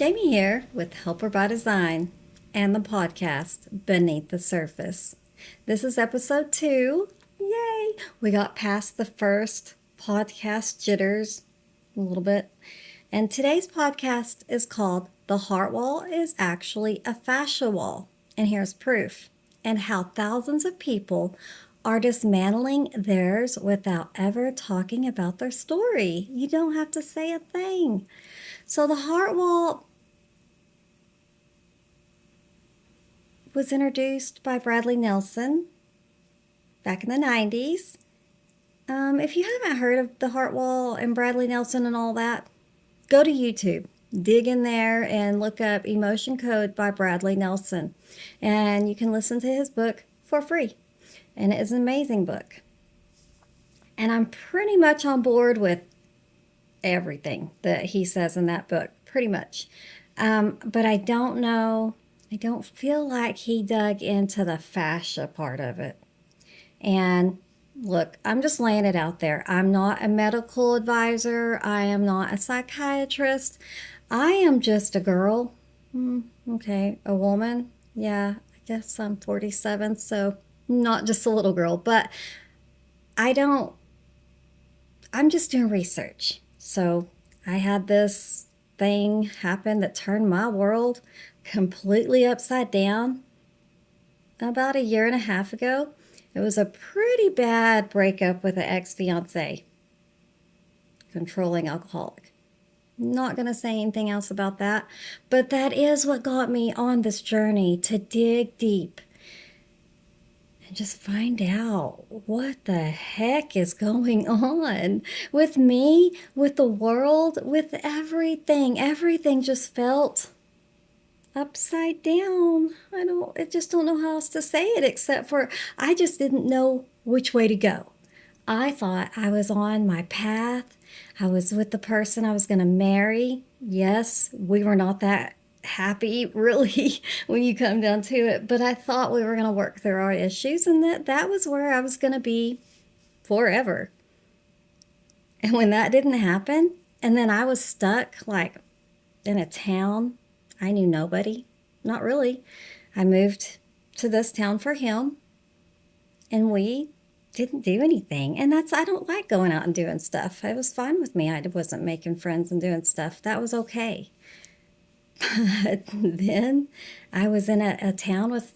Jamie here with Helper by Design and the podcast Beneath the Surface. This is episode 2. Yay! We got past the first podcast jitters a little bit. And today's podcast is called The Heart Wall is Actually a Fascia Wall. And here's proof. And how thousands of people are dismantling theirs without ever talking about their story. You don't have to say a thing. So the heart wall was introduced by Bradley Nelson back in the 90s. If you haven't heard of the heart wall and Bradley Nelson and all that, go to YouTube. Dig in there and look up Emotion Code by Bradley Nelson. And you can listen to his book for free. And it is an amazing book. And I'm pretty much on board with everything that he says in that book, pretty much. But I don't feel like he dug into the fascia part of it. And look, I'm just laying it out there. I'm not a medical advisor. I am not a psychiatrist. I am just a girl. Okay, a woman. Yeah, I guess I'm 47, so not just a little girl. But I'm just doing research. So I had this thing happen that turned my world completely upside down about 1.5 years ago. It was a pretty bad breakup with an ex-fiance, controlling alcoholic. Not going to say anything else about that, but that is what got me on this journey to dig deep and just find out what the heck is going on with me, with the world, with everything. Everything just felt upside down. I just don't know how else to say it except for I just didn't know which way to go. I thought I was on my path. I was with the person I was going to marry. Yes, we were not that happy, really, when you come down to it. But I thought we were going to work through our issues and that was where I was going to be forever. And when that didn't happen, and then I was stuck like in a town, I knew nobody. Not really. I moved to this town for him, and we didn't do anything. And I don't like going out and doing stuff. It was fine with me. I wasn't making friends and doing stuff. That was okay. But then I was in a town with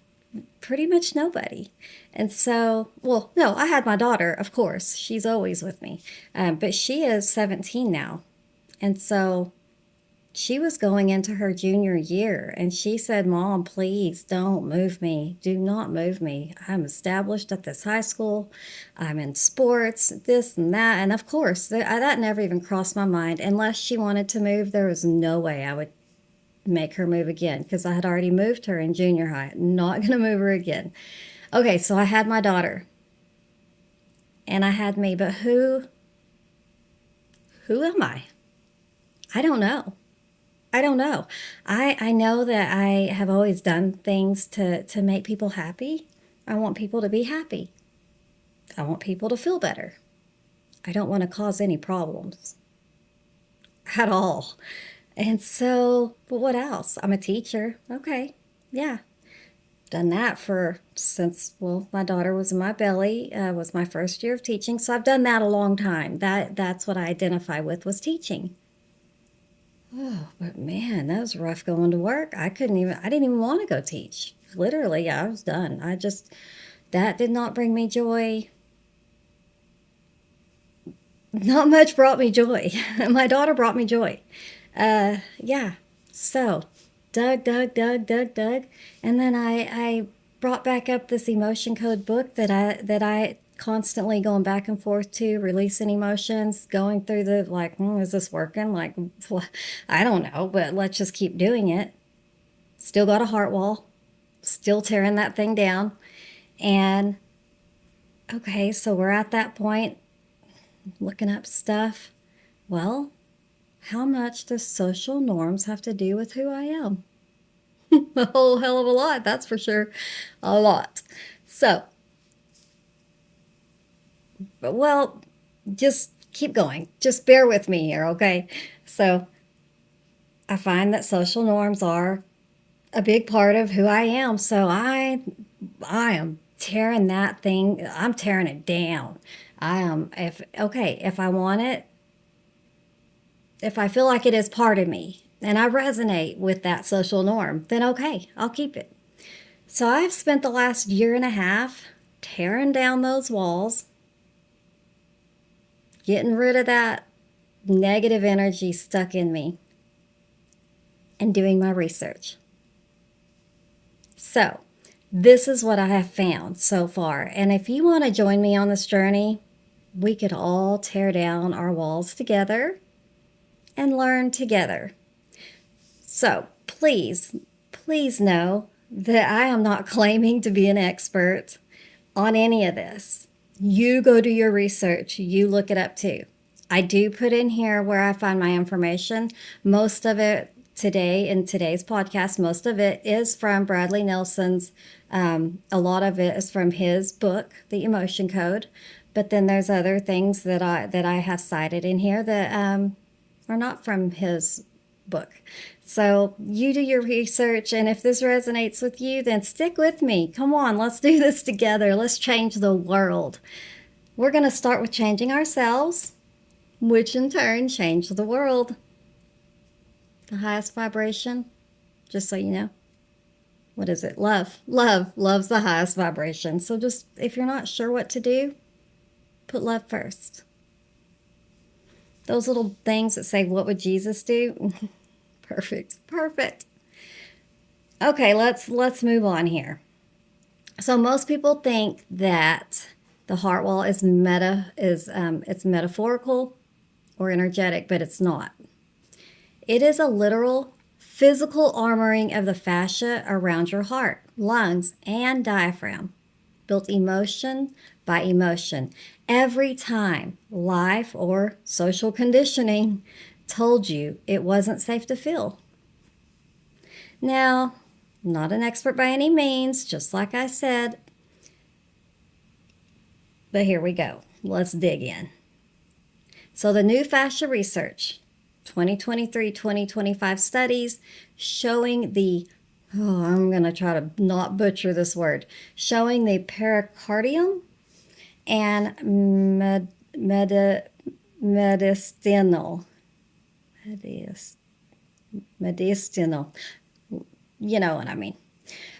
pretty much nobody. And so, well, no, I had my daughter, of course. She's always with me. But she is 17 now. And so she was going into her junior year, and she said, "Mom, please don't move me. Do not move me. I'm established at this high school. I'm in sports, this and that." And of course, that never even crossed my mind. Unless she wanted to move, there was no way I would make her move again because I had already moved her in junior high. Not going to move her again. Okay, so I had my daughter, and I had me, but who am I? I don't know. I don't know. I know that I have always done things to make people happy. I want people to be happy. I want people to feel better. I don't want to cause any problems at all. And so, but what else? I'm a teacher. Okay. Yeah. Done that since my daughter was in my belly, was my first year of teaching. So I've done that a long time. That's what I identify with, was teaching. Oh, but man, that was rough going to work. I didn't even want to go teach. Literally, I was done. That did not bring me joy. Not much brought me joy. My daughter brought me joy. Yeah. So, dug. And then I brought back up this Emotion Code book that I constantly going back and forth to, releasing emotions, going through is this working? I don't know, but let's just keep doing it. Still got a heart wall, still tearing that thing down. And okay, so we're at that point, looking up stuff. Well, how much does social norms have to do with who I am? A whole hell of a lot, that's for sure. A lot. So, well, just keep going. Just bear with me here, okay? So I find that social norms are a big part of who I am. So I am tearing that thing. I'm tearing it down. I am if I want it, if I feel like it is part of me and I resonate with that social norm, then okay, I'll keep it. So I've spent the last year and a half tearing down those walls, getting rid of that negative energy stuck in me, and doing my research. So, this is what I have found so far. And if you want to join me on this journey, we could all tear down our walls together and learn together. So, please know that I am not claiming to be an expert on any of this. You go do your research, you look it up too. I do put in here where I find my information. Most of it today in today's podcast, most of it is from Bradley Nelson's. A lot of it is from his book, The Emotion Code. But then there's other things that I have cited in here that are not from his book. So you do your research, and if this resonates with you, then stick with me. Come on, let's do this together. Let's change the world. We're going to start with changing ourselves, which in turn change the world. The highest vibration, just so you know. What is it? Love. Love's the highest vibration. So just, if you're not sure what to do, put love first. Those little things that say, what would Jesus do? Perfect. Okay, let's move on here. So most people think that the heart wall is it's metaphorical or energetic, but it's not. It is a literal physical armoring of the fascia around your heart, lungs, and diaphragm, built emotion by emotion. Every time life or social conditioning told you it wasn't safe to feel. Now, I'm not an expert by any means, just like I said, but here we go. Let's dig in. So the new fascia research, 2023-2025 studies showing I'm going to try to not butcher this word, showing the pericardium and mediastinal, you know what I mean.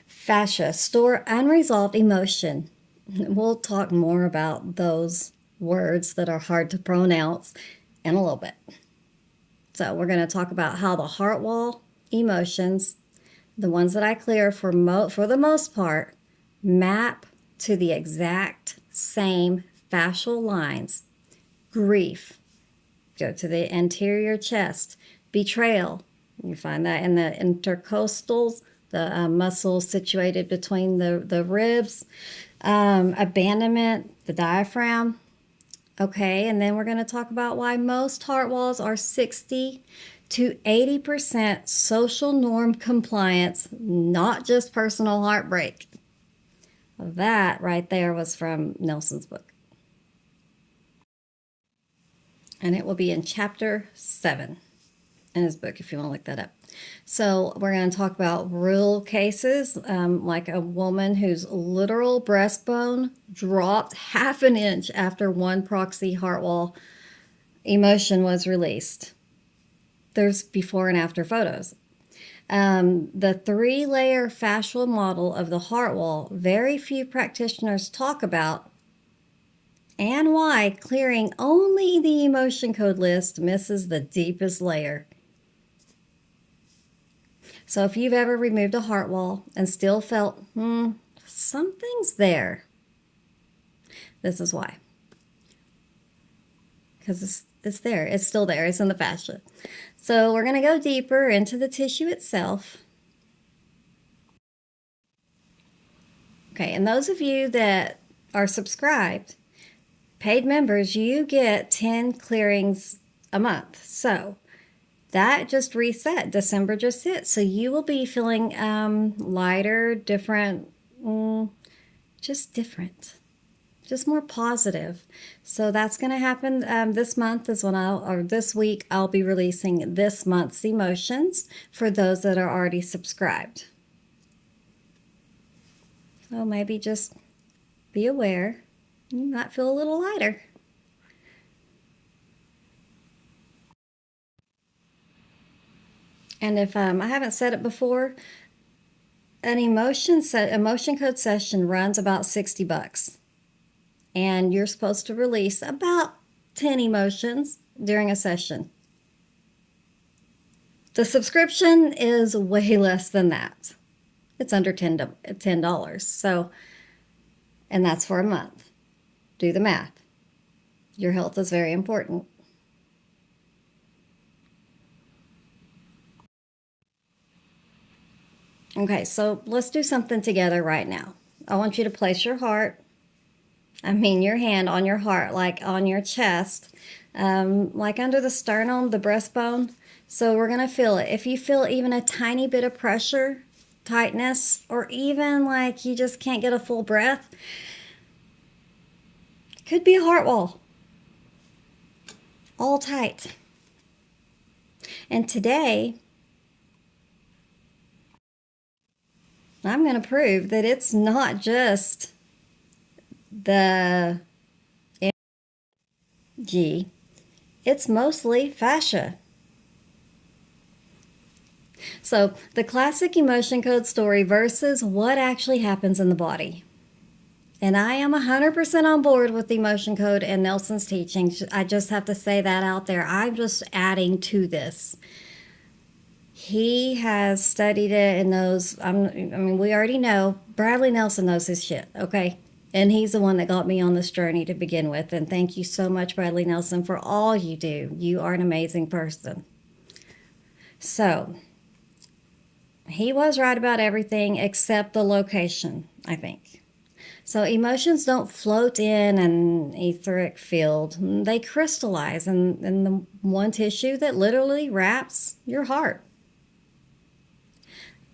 Fascia store unresolved emotion. We'll talk more about those words that are hard to pronounce in a little bit. So we're going to talk about how the heart wall emotions, the ones that I clear for the most part, map to the exact same fascial lines. Grief, go to the anterior chest. Betrayal, you find that in the intercostals, the muscles situated between the ribs. Abandonment, the diaphragm. Okay, and then we're going to talk about why most heart walls are 60 to 80% social norm compliance, not just personal heartbreak. That right there was from Nelson's book. And it will be in chapter 7 in his book if you want to look that up. So we're going to talk about real cases, like a woman whose literal breastbone dropped half an inch after one proxy heart wall emotion was released. There's before and after photos. The 3-layer fascial model of the heart wall, very few practitioners talk about, and why clearing only the emotion code list misses the deepest layer. So if you've ever removed a heart wall and still felt, something's there, this is why. Because it's there. It's still there. It's in the fascia. So we're going to go deeper into the tissue itself. Okay, and those of you that are subscribed, paid members, you get 10 clearings a month. So that just reset. December just hit. So you will be feeling lighter, different, just different. just more positive. So that's going to happen this month is or this week, I'll be releasing this month's emotions for those that are already subscribed. So maybe just be aware. You might feel a little lighter. And if I haven't said it before, an emotion code session runs about $60. And you're supposed to release about 10 emotions during a session. The subscription is way less than that. It's under $10. So, and that's for a month. Do the math. Your health is very important. Okay, so let's do something together right now. I want you to place your hand on your heart, like on your chest, like under the sternum, the breastbone. So we're going to feel it. If you feel even a tiny bit of pressure, tightness, or even like you just can't get a full breath, could be a heart wall. All tight. And today, I'm going to prove that it's not just the energy, it's mostly fascia. So the classic emotion code story versus what actually happens in the body. And I am 100% on board with the emotion code and Nelson's teaching. I just have to say that out there. I'm just adding to this. He has studied it and knows, we already know, Bradley Nelson knows his shit, okay? And he's the one that got me on this journey to begin with. And thank you so much, Bradley Nelson, for all you do. You are an amazing person. So, he was right about everything except the location, I think. So emotions don't float in an etheric field. They crystallize in the one tissue that literally wraps your heart.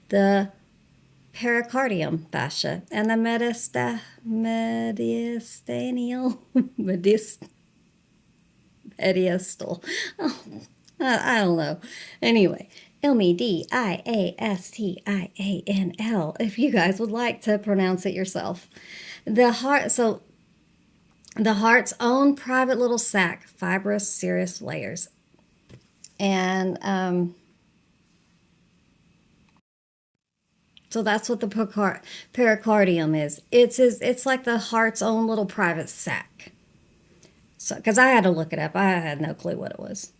The pericardium fascia and the mediastinal mediastal. Oh, I don't know. Anyway, mediastinal, if you guys would like to pronounce it yourself. The heart's own private little sac, fibrous serous layers. And so that's what the pericardium is. It's like the heart's own little private sac. So, because I had to look it up. I had no clue what it was.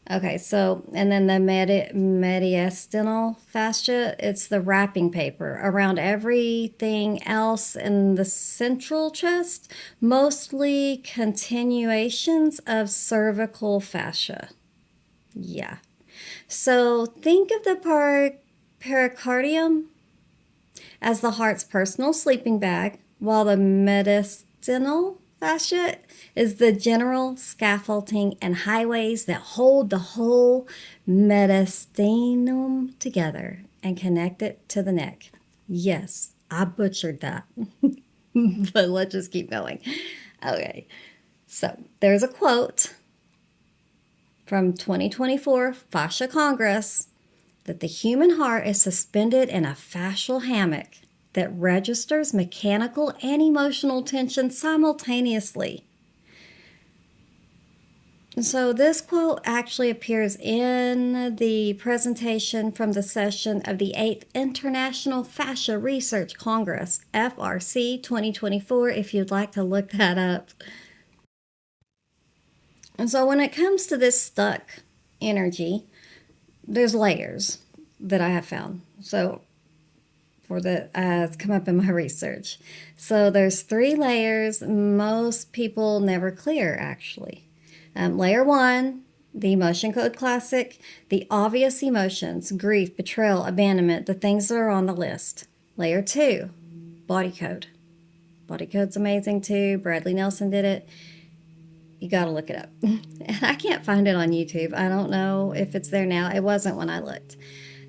Okay, so, and then the mediastinal fascia, it's the wrapping paper around everything else in the central chest, mostly continuations of cervical fascia. Yeah. So think of the pericardium as the heart's personal sleeping bag, while the mediastinal fascia is the general scaffolding and highways that hold the whole mediastinum together and connect it to the neck. Yes, I butchered that, but let's just keep going. Okay, so there's a quote from 2024 Fascia Congress that the human heart is suspended in a fascial hammock that registers mechanical and emotional tension simultaneously. So this quote actually appears in the presentation from the session of the 8th International Fascia Research Congress, FRC 2024, if you'd like to look that up. And so when it comes to this stuck energy, there's layers that I have found. So it's come up in my research. So there's 3 layers most people never clear, actually. Layer 1, the emotion code classic, the obvious emotions, grief, betrayal, abandonment, the things that are on the list. Layer 2, body code. Body code's amazing too. Bradley Nelson did it. You got to look it up. And I can't find it on YouTube. I don't know if it's there now. It wasn't when I looked.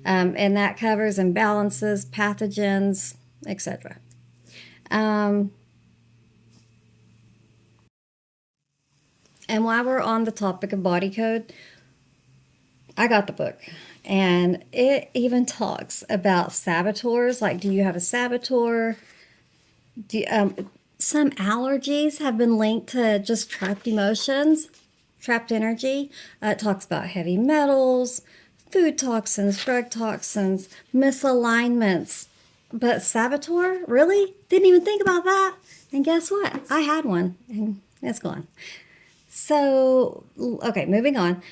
And that covers imbalances, pathogens, etc. And while we're on the topic of body code, I got the book. And it even talks about saboteurs. Like, do you have a saboteur? Some allergies have been linked to just trapped emotions, trapped energy. It talks about heavy metals, food toxins, drug toxins, misalignments. But saboteur? Really? Didn't even think about that. And guess what? I had one, and it's gone. So, okay, moving on.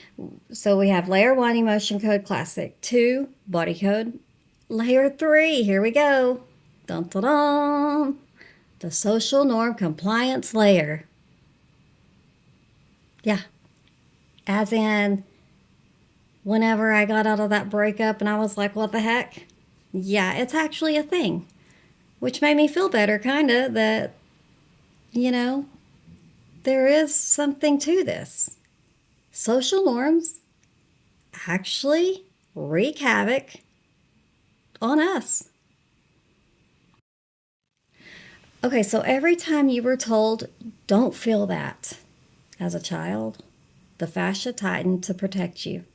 So we have layer 1, emotion code classic. 2, body code. Layer 3, here we go. Dun dun dun. The social norm compliance layer. Yeah. As in, whenever I got out of that breakup and I was like, what the heck? Yeah, it's actually a thing. Which made me feel better, kind of, that, there is something to this. Social norms actually wreak havoc on us. Okay, so every time you were told, don't feel that, as a child, the fascia tightened to protect you.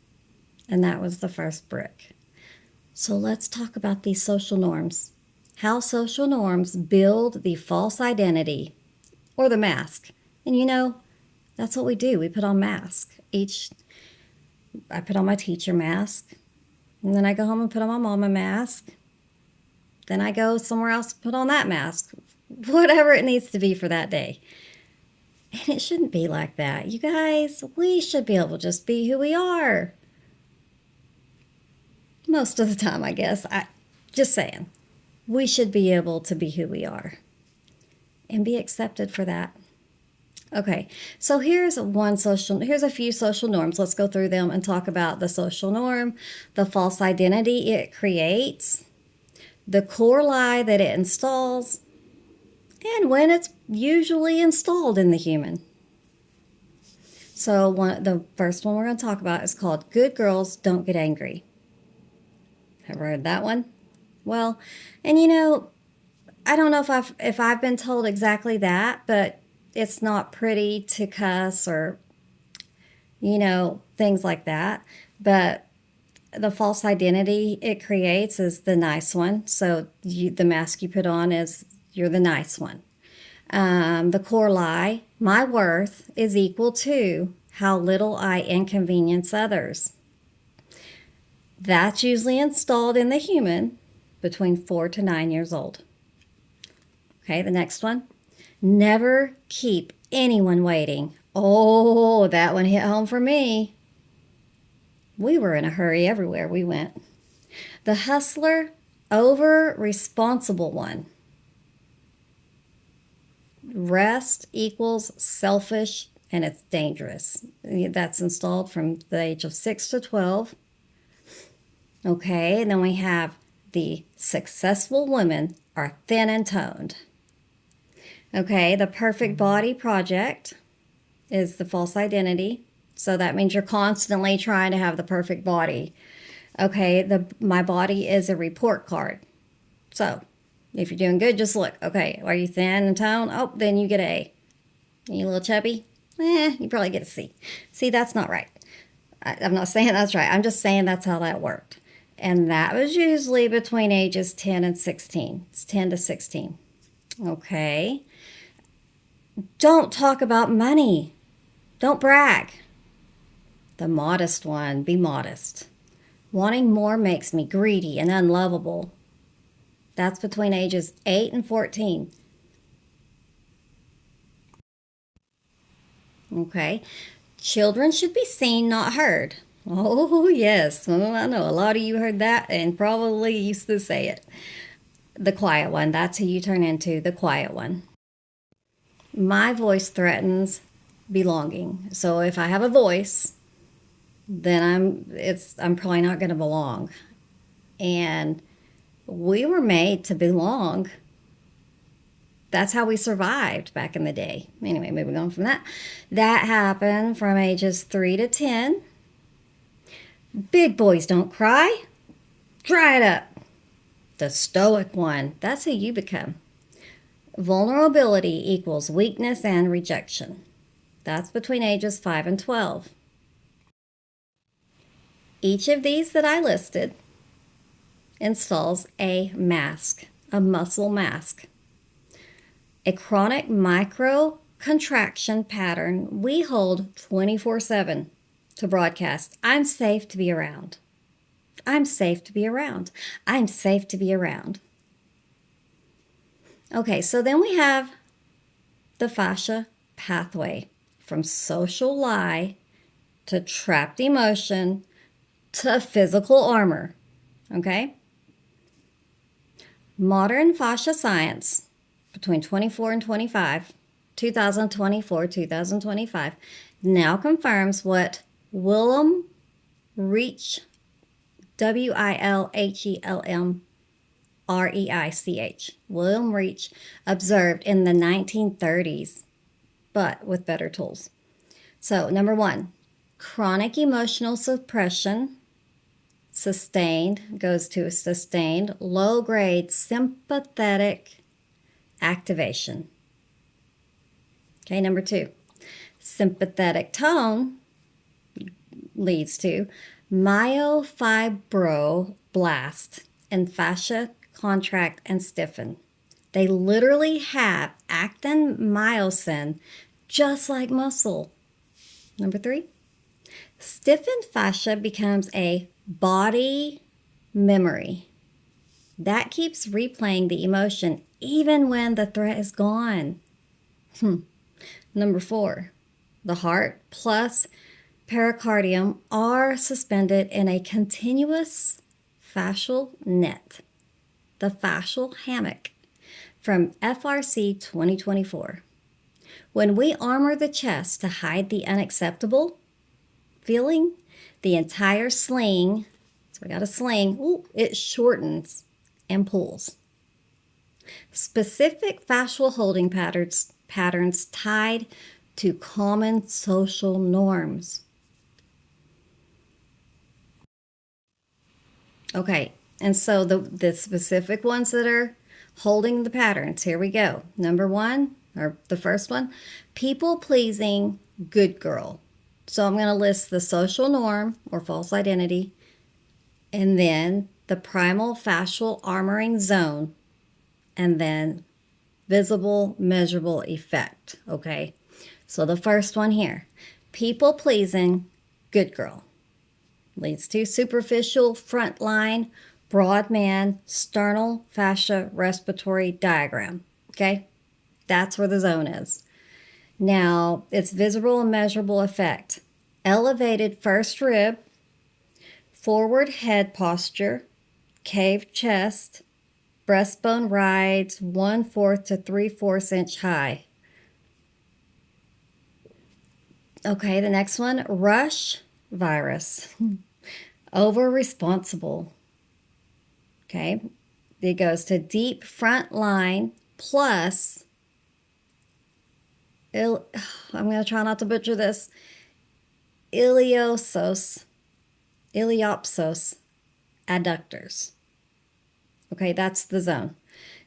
And that was the first brick. So let's talk about these social norms. How social norms build the false identity, or the mask. And that's what we do. We put on masks. I put on my teacher mask, and then I go home and put on my mama mask. Then I go somewhere else and put on that mask. Whatever it needs to be for that day. And it shouldn't be like that. You guys, we should be able to just be who we are. Most of the time, I guess. Just saying. We should be able to be who we are. And be accepted for that. Okay, so here's a few social norms. Let's go through them and talk about the social norm, the false identity it creates, the core lie that it installs, and when it's usually installed in the human. So the first one we're going to talk about is called Good Girls Don't Get Angry. Ever heard that one? Well, and I don't know if I've been told exactly that, but it's not pretty to cuss or, things like that. But the false identity it creates is the nice one. So the mask you put on is you're the nice one. The core lie, my worth is equal to how little I inconvenience others. That's usually installed in the human between 4 to 9 years old. Okay, the next one. Never keep anyone waiting. Oh, that one hit home for me. We were in a hurry everywhere we went. The hustler, over-responsible one. Rest equals selfish, and it's dangerous. That's installed from the age of 6 to 12. Okay, and then we have the successful women are thin and toned. Okay, the perfect body project is the false identity. So that means you're constantly trying to have the perfect body. Okay, my body is a report card. So if you're doing good, just look. Okay, are you thin and toned? Oh, then you get an A. You a little chubby? You probably get a C. See, that's not right. I'm not saying that's right. I'm just saying that's how that worked. And that was usually between ages 10 and 16. It's 10 to 16. Okay. Don't talk about money. Don't brag. The modest one, be modest. Wanting more makes me greedy and unlovable. That's between ages 8 and 14. Okay. Children should be seen, not heard. Oh, yes. Well, I know a lot of you heard that and probably used to say it. The quiet one. That's who you turn into, the quiet one. My voice threatens belonging. So if I have a voice, then I'm probably not going to belong. And we were made to belong. That's how we survived back in the day. Anyway, moving on from that. That happened from ages 3 to 10. Big boys don't cry. Dry it up. The stoic one. That's who you become. Vulnerability equals weakness and rejection. That's between ages 5 and 12. Each of these that I listed installs a mask, a muscle mask. A chronic micro-contraction pattern we hold 24/7 to broadcast, I'm safe to be around. I'm safe to be around. I'm safe to be around. Okay, so then we have the fascia pathway from social lie to trapped emotion to physical armor. Okay? Modern fascia science between 24 and 25, 2024-2025, now confirms what Willem Reich, Wilhelm Reich, William Reich observed in the 1930s, but with better tools. So, number one, chronic emotional suppression, goes to sustained, low-grade sympathetic activation. Okay, number two, sympathetic tone leads to myofibroblast and fascia contract and stiffen. They literally have actin myosin just like muscle. Number three, stiffened fascia becomes a body memory. That keeps replaying the emotion even when the threat is gone. Number four, the heart plus pericardium are suspended in a continuous fascial net, the fascial hammock, from FRC 2024. When we armor the chest to hide the unacceptable feeling, the entire sling, so we got a sling, it shortens and pulls. Specific fascial holding patterns tied to common social norms. Okay, and so the specific ones that are holding the patterns, here we go. Number one, or the first one, people-pleasing good girl. So I'm going to list the social norm or false identity, and then the primal fascial armoring zone, and then visible measurable effect. Okay, so the first one here, people-pleasing good girl, leads to superficial front line, broad man, sternal fascia respiratory diaphragm. Okay, that's where the zone is. Now, its visible and measurable effect: elevated first rib, forward head posture, caved chest, breastbone rides 1/4 to 3/4 inch high. Okay, the next one, rush virus, over responsible. Okay, it goes to deep front line plus, I'm going to try not to butcher this, iliopsoas adductors. Okay, that's the zone.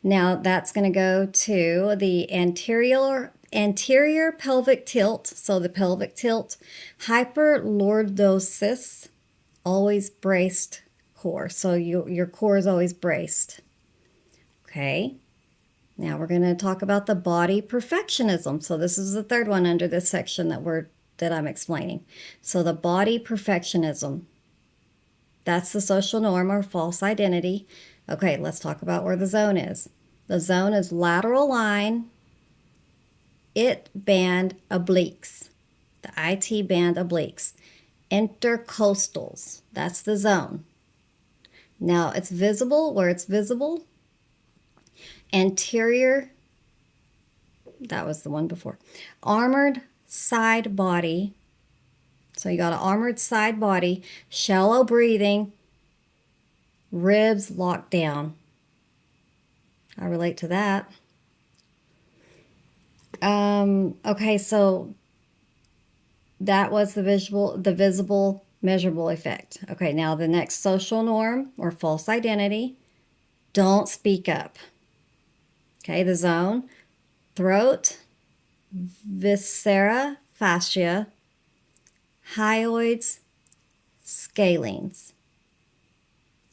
Now that's going to go to the anterior pelvic tilt. So the pelvic tilt, hyperlordosis, always braced core. So your core is always braced. Okay. Now we're going to talk about the body perfectionism. So this is the third one under this section that I'm explaining. So the body perfectionism, that's the social norm or false identity. Okay, let's talk about where the zone is. The zone is lateral line, IT band obliques, the IT band obliques, intercostals, that's the zone. Now it's visible where it's visible. Anterior, that was the one before. Armored side body. So you got an armored side body, shallow breathing, ribs locked down. I relate to that. Okay, so that was the visible, measurable effect. Okay, now the next social norm or false identity, don't speak up. Okay, the zone, throat, viscera, fascia, hyoids, scalenes.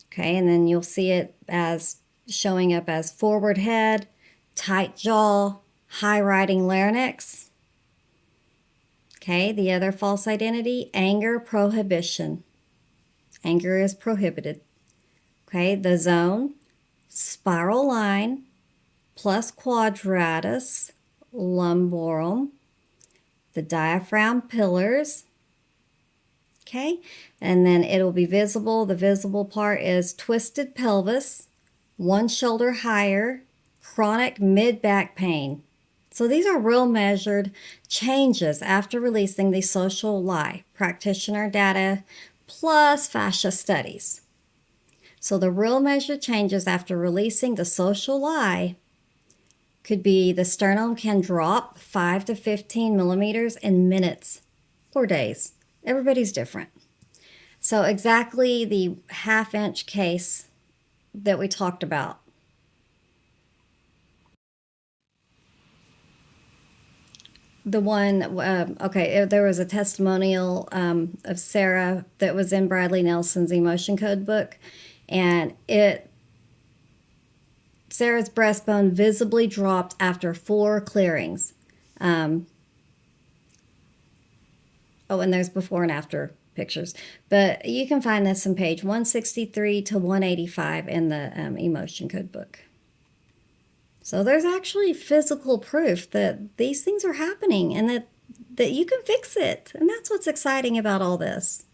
Okay, and then you'll see it as showing up as forward head, tight jaw, high riding larynx. Okay, the other false identity, anger, prohibition. Anger is prohibited. Okay, the zone, spiral line, plus quadratus, lumborum, the diaphragm pillars. Okay, and then it'll be visible. The visible part is twisted pelvis, one shoulder higher, chronic mid-back pain. So these are real measured changes after releasing the social lie, practitioner data, plus fascia studies. So the real measured changes after releasing the social lie could be the sternum can drop 5 to 15 millimeters in minutes or days. Everybody's different. So exactly the half-inch case that we talked about. The one, okay, there was a testimonial of Sarah that was in Bradley Nelson's Emotion Code book, and Sarah's breastbone visibly dropped after 4 clearings. And there's before and after pictures. But you can find this on page 163 to 185 in the Emotion Code book. So there's actually physical proof that these things are happening and that you can fix it. And that's what's exciting about all this.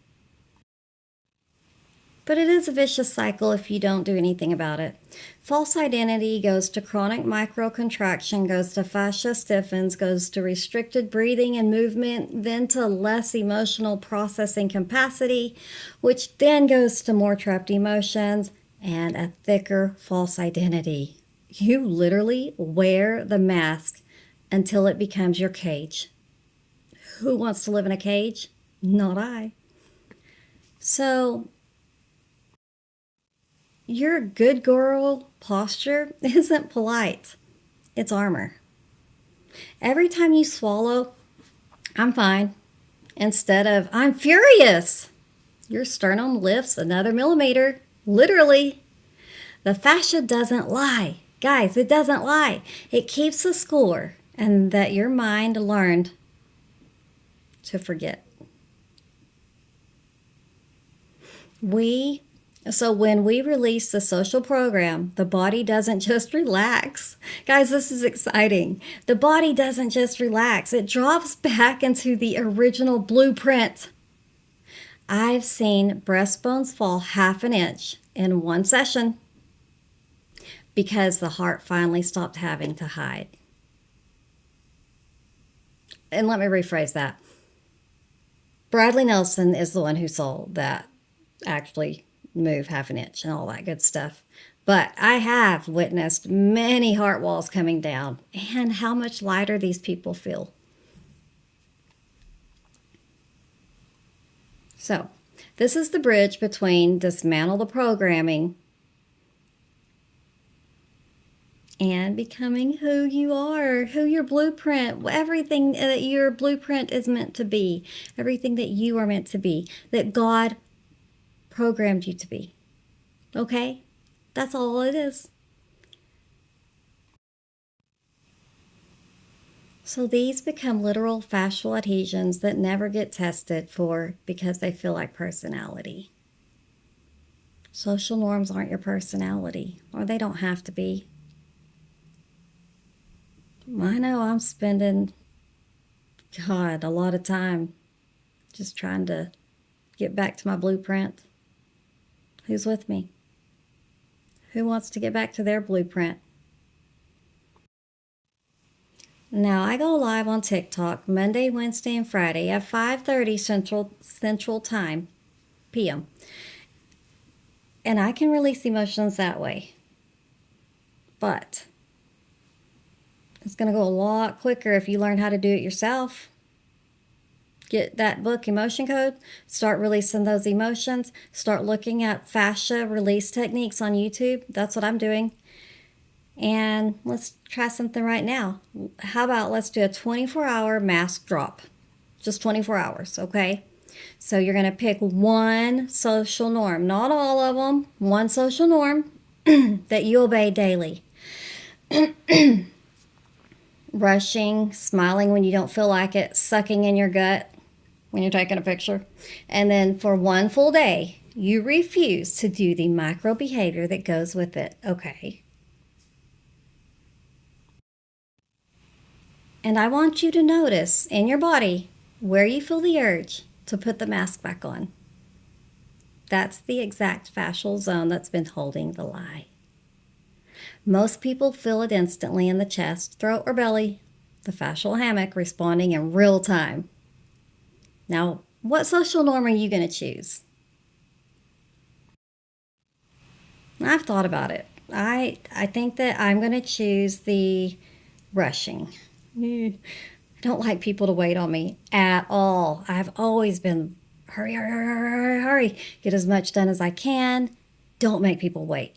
But it is a vicious cycle if you don't do anything about it. False identity goes to chronic microcontraction, goes to fascia stiffens, goes to restricted breathing and movement, then to less emotional processing capacity, which then goes to more trapped emotions and a thicker false identity. You literally wear the mask until it becomes your cage. Who wants to live in a cage? Not I. So your good girl posture isn't polite. It's armor. Every time you swallow, I'm fine, instead of I'm furious, your sternum lifts another millimeter, literally. The fascia doesn't lie. Guys, it doesn't lie. It keeps a score, and that your mind learned to forget. So when we release the social program, the body doesn't just relax. Guys, this is exciting. The body doesn't just relax. It drops back into the original blueprint. I've seen breastbones fall 1/2 inch in one session because the heart finally stopped having to hide. And let me rephrase that. Bradley Nelson is the one who saw that actually move 1/2 inch and all that good stuff. But I have witnessed many heart walls coming down and how much lighter these people feel. So this is the bridge between dismantle the programming and becoming who you are, who your blueprint, everything that your blueprint is meant to be, everything that you are meant to be, that God programmed you to be. Okay? That's all it is. So these become literal fascial adhesions that never get tested for because they feel like personality. Social norms aren't your personality, or they don't have to be. I know I'm spending, a lot of time just trying to get back to my blueprint. Who's with me? Who wants to get back to their blueprint? Now, I go live on TikTok Monday, Wednesday, and Friday at 5:30 Central Time, p.m. And I can release emotions that way. But it's going to go a lot quicker if you learn how to do it yourself. Get that book, Emotion Code. Start releasing those emotions. Start looking at fascia release techniques on YouTube. That's what I'm doing. And let's try something right now. How about let's do a 24-hour mask drop. just 24 hours, okay? So you're going to pick one social norm, not all of them, one social norm that you obey daily. Rushing, smiling when you don't feel like it, sucking in your gut when you're taking a picture. And then for one full day, you refuse to do the micro behavior that goes with it, okay? And I want you to notice in your body where you feel the urge to put the mask back on. That's the exact fascial zone that's been holding the lie. Most people feel it instantly in the chest, throat, or belly, the fascial hammock responding in real time. Now, what social norm are you going to choose? I've thought about it. I think that I'm going to choose the rushing. I don't like people to wait on me at all. I've always been hurry, hurry, hurry, hurry, hurry. Get as much done as I can. Don't make people wait.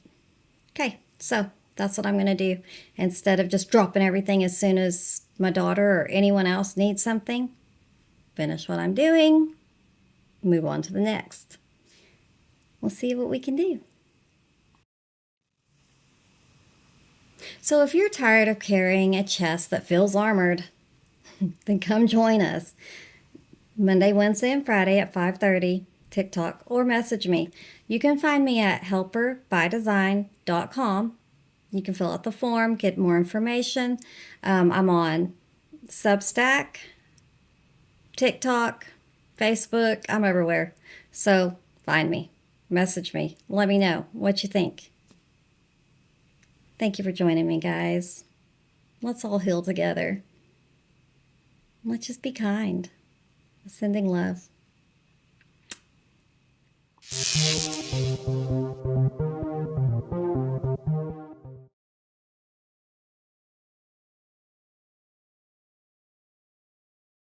Okay, so that's what I'm going to do. Instead of just dropping everything as soon as my daughter or anyone else needs something, finish what I'm doing, move on to the next. We'll see what we can do. So if you're tired of carrying a chest that feels armored, then come join us Monday, Wednesday, and Friday at 5:30, TikTok, or message me. You can find me at helperbydesign.com. You can fill out the form, get more information. I'm on Substack, TikTok, Facebook. I'm everywhere. So find me, message me, let me know what you think. Thank you for joining me, guys. Let's all heal together. Let's just be kind. Sending love.